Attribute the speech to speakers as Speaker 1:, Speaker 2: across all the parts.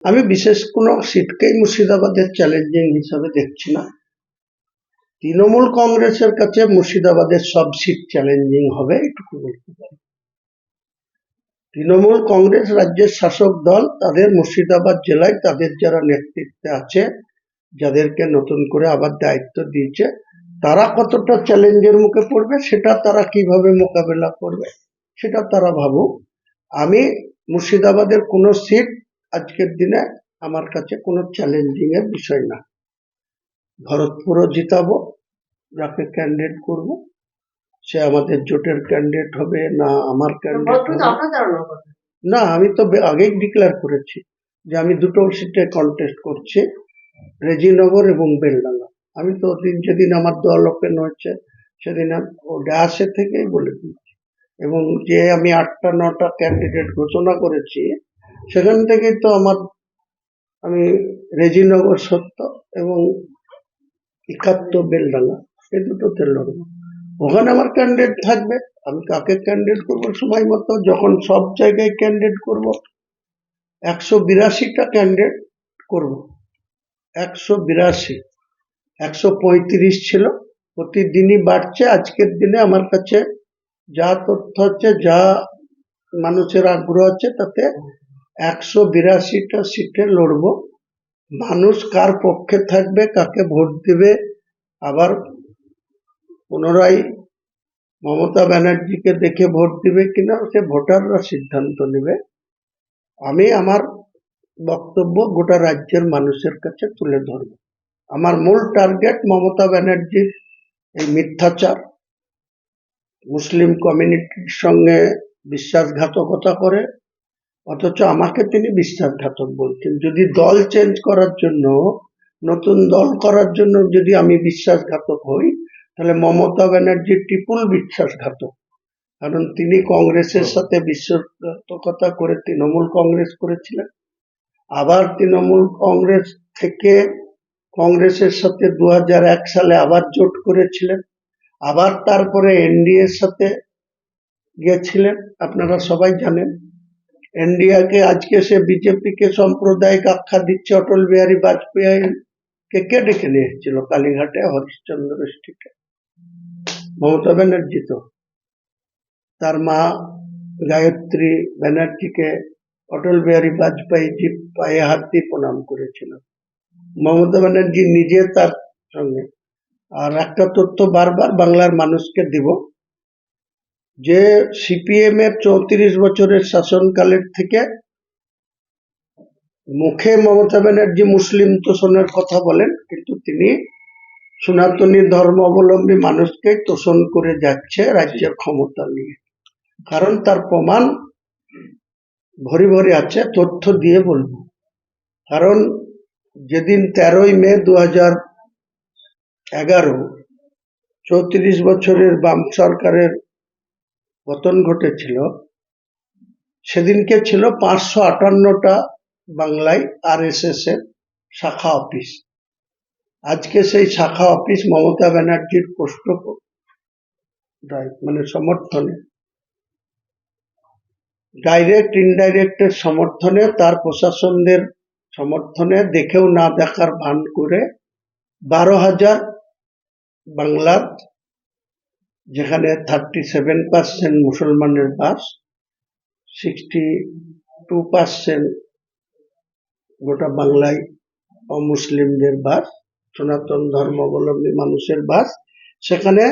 Speaker 1: আমি বিশেষ কোনো সিটকেই মুর্শিদাবাদের চ্যালেঞ্জিং হিসাবে দেখছি না। তৃণমূল কংগ্রেসের কাছে মুর্শিদাবাদের সব সিট চ্যালেঞ্জিং হবে, এটুকু বলতে পারি। তৃণমূল কংগ্রেস রাজ্যের শাসক দল, তাদের মুর্শিদাবাদ জেলায় তাদের যারা নেতৃত্বে আছে, যাদেরকে নতুন করে আবার দায়িত্ব দিয়েছে, তারা কতটা চ্যালেঞ্জের মুখে পড়বে, সেটা তারা কিভাবে মোকাবেলা করবে সেটা তারা ভাবুক। আমি মুর্শিদাবাদের কোনো সিট আজকের দিনে আমার কাছে কোনো চ্যালেঞ্জিং এর বিষয় না। ভরতপুরও জিতাবো, যাকে ক্যান্ডিডেট করব, সে আমাদের জোটের ক্যান্ডিডেট হবে না আমার ক্যান্ডিডেট হবে না। আমি তো আগেই ডিক্লেয়ার করেছি যে আমি দুটো সিটে কন্টেস্ট করছি, রেজিনগর এবং বেলডাঙ্গা। আমি তো যেদিন আমার দল ওপেন হচ্ছে সেদিন ও ডায়াসে থেকেই বলে দিচ্ছি, এবং যে আমি 8টা-9টা ক্যান্ডিডেট ঘোষণা করেছি সেখান থেকেই তো আমি রেজিনগর সত্য এবং 71 বেলডাঙ্গা, এই দুটোতে লড়বো। ওখানে আমার ক্যান্ডিডেট থাকবে, আমি কাকে ক্যান্ডিডেট করবো সময় মতো, যখন সব জায়গায় ক্যান্ডিডেট করব। 182টা ক্যান্ডিডেট করব, 182, 135 ছিল, প্রতিদিনই বাড়ছে। আজকের দিনে আমার কাছে যা তথ্য হচ্ছে, যা মানুষের আগ্রহ আছে, তাতে 182টা সিটে লড়ব। মানুষ কার পক্ষে থাকবে, কাকে ভোট দেবে, আবার পুনরায় মমতা ব্যানার্জিকে দেখে ভোট দিবে কিনা, সে ভোটাররা সিদ্ধান্ত নেবে। আমি আমার বক্তব্য গোটা রাজ্যের মানুষের কাছে তুলে ধরব। আমার মূল টার্গেট মমতা ব্যানার্জির এই মিথ্যাচার, মুসলিম কমিউনিটির সঙ্গে বিশ্বাসঘাতকতা করে, অথচ আমাকে তিনি বিশ্বাসঘাতক বলছেন। যদি দল চেঞ্জ করার জন্য, নতুন দল করার জন্য যদি আমি বিশ্বাসঘাতক হই, তাহলে মমতা ব্যানার্জি ট্রিপল বিশ্বাসঘাতক। কারণ তিনি কংগ্রেসের সাথে বিশ্বাসঘাতকতা করে তৃণমূল কংগ্রেস করেছিলেন, আবার তৃণমূল কংগ্রেস থেকে কংগ্রেসের সাথে 2001 সালে আবার জোট করেছিলেন, আবার তারপরে এনডিএর সাথে গিয়েছিলেন। আপনারা সবাই জানেন এনডিএকে আজকে সে বিজেপিকে সাম্প্রদায়িক আখ্যা দিচ্ছে। অটল বিহারী বাজপেয়ীকে কে ডেকে নিয়ে এসেছিল কালীঘাটে, হরিশ্চন্দ্র স্ট্রিটে? মমতা ব্যানার্জি। তো তার মা গায়ত্রী ব্যানার্জিকে অটল বিহারী বাজপেয়ী পায়ে হাত দিয়ে প্রণাম করেছিল মমতা ব্যানার্জি নিজে তার সঙ্গে। আর একটা তথ্য বারবার বাংলার মানুষকে দিব, যে সিপিএম এর 34 বছরের শাসনকালের থেকে মুখে মমতা ব্যানার্জি মুসলিম তোষণের কথা বলেন, কিন্তু তিনি সনাতনী ধর্মাবলম্বী মানুষকে তোষণ করে যাচ্ছে রাজ্যের ক্ষমতা নিয়ে। কারণ তার প্রমাণ ভরি ভরি আছে, তথ্য দিয়ে বলবো। কারণ যেদিন 13ই মে 2011 34 বছরের বাম সরকারের পতন ঘটেছিল, সেদিনকে ছিল 558টা বাংলায় RSS এর শাখা অফিস। আজকে সেই শাখা অফিস মমতা ব্যানার্জির মানে সমর্থনে, ডাইরেক্ট ইনডাইরেক্টের সমর্থনে, তার প্রশাসনদের সমর্থনে, দেখেও না দেখার ভান করে 12,000 বাংলার, যেখানে 37% মুসলমানের বাস, 62% গোটা বাংলায় অমুসলিমদের বাস, সনাতন ধর্মাবলম্বী মানুষের বাস। সেখানে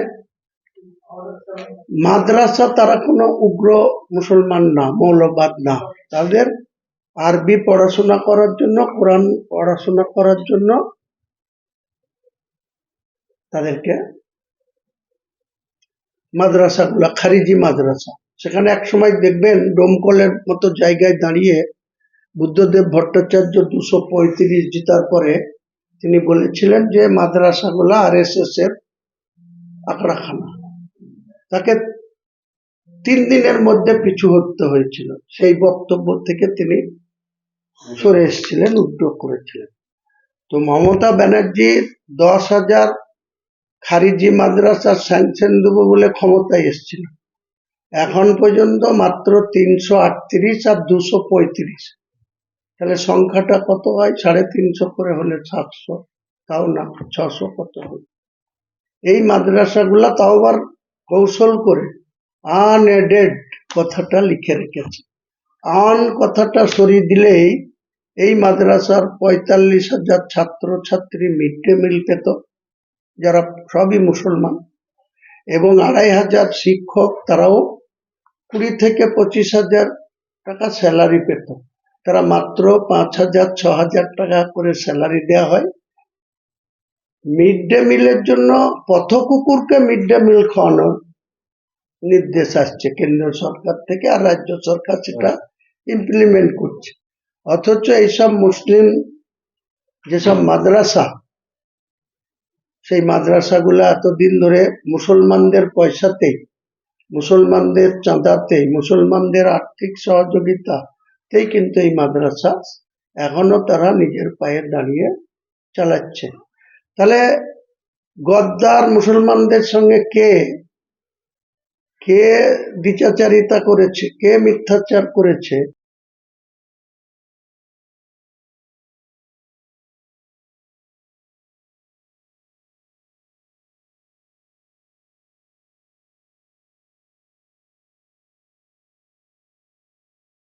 Speaker 1: মাদ্রাসা, তারা কোনো উগ্র মুসলমান না, মৌলবাদ না, তাদের আরবি পড়াশোনা করার জন্য, কোরআন পড়াশোনা করার জন্য তাদেরকে মাদ্রাসাগুলা খারিজি মাদ্রাসা। সেখানে একসময় দেখবেন ডোমকলের মতো জায়গায় দাঁড়িয়ে বুদ্ধদেব ভট্টাচার্য 235 জিতার পরে তিনি বলেছিলেন যে মাদ্রাসাগুলা RSS এর আখড়াখানা। তাকে 3 দিনের মধ্যে পিছু হতে হয়েছিল। সেই বক্তব্য থেকে তিনি সরে এসেছিলেন, উদ্যোগ করেছিলেন। তো মমতা ব্যানার্জির 10,000 খারিজি মাদ্রাসার স্যাংশন দেবো বলে ক্ষমতায় এসেছিল, এখন পর্যন্ত মাত্র 338 আর 235। তাহলে সংখ্যাটা কত হয়? 350 করে হলে 700, তাও না, 600 কত হয়? এই মাদ্রাসাগুলা তাও আবার কৌশল করে আনএডেড কথাটা লিখে রেখেছে। আন কথাটা সরিয়ে দিলেই এই মাদ্রাসার 45,000 ছাত্রছাত্রী মিড ডে মিল পেত, যারা সবই মুসলমান, এবং 2,500 শিক্ষক, তারাও 20 থেকে 25,000 টাকা স্যালারি পেত। তারা মাত্র 5,000 6,000 টাকা করে স্যালারি দেওয়া হয়। মিড ডে মিলের জন্য পথকুকুরকে মিড ডে মিল খাওয়ানোর নির্দেশ আসছে কেন্দ্র সরকার থেকে, আর রাজ্য সরকার সেটা ইমপ্লিমেন্ট করছে। অথচ এইসব মুসলিম যেসব মাদ্রাসা, সেই মাদ্রাসাগুলো এতদিন ধরে মুসলমানদের পয়সাতেই, মুসলমানদের চাঁদাতেই, মুসলমানদের আর্থিক সহযোগিতাতেই কিন্তু এই মাদ্রাসা এখনো তারা নিজের পায়ে দাঁড়িয়ে চালাচ্ছে। তাহলে গদ্দার মুসলমানদের সঙ্গে কে কে দ্বিচাচারিতা করেছে, কে মিথ্যাচার করেছে,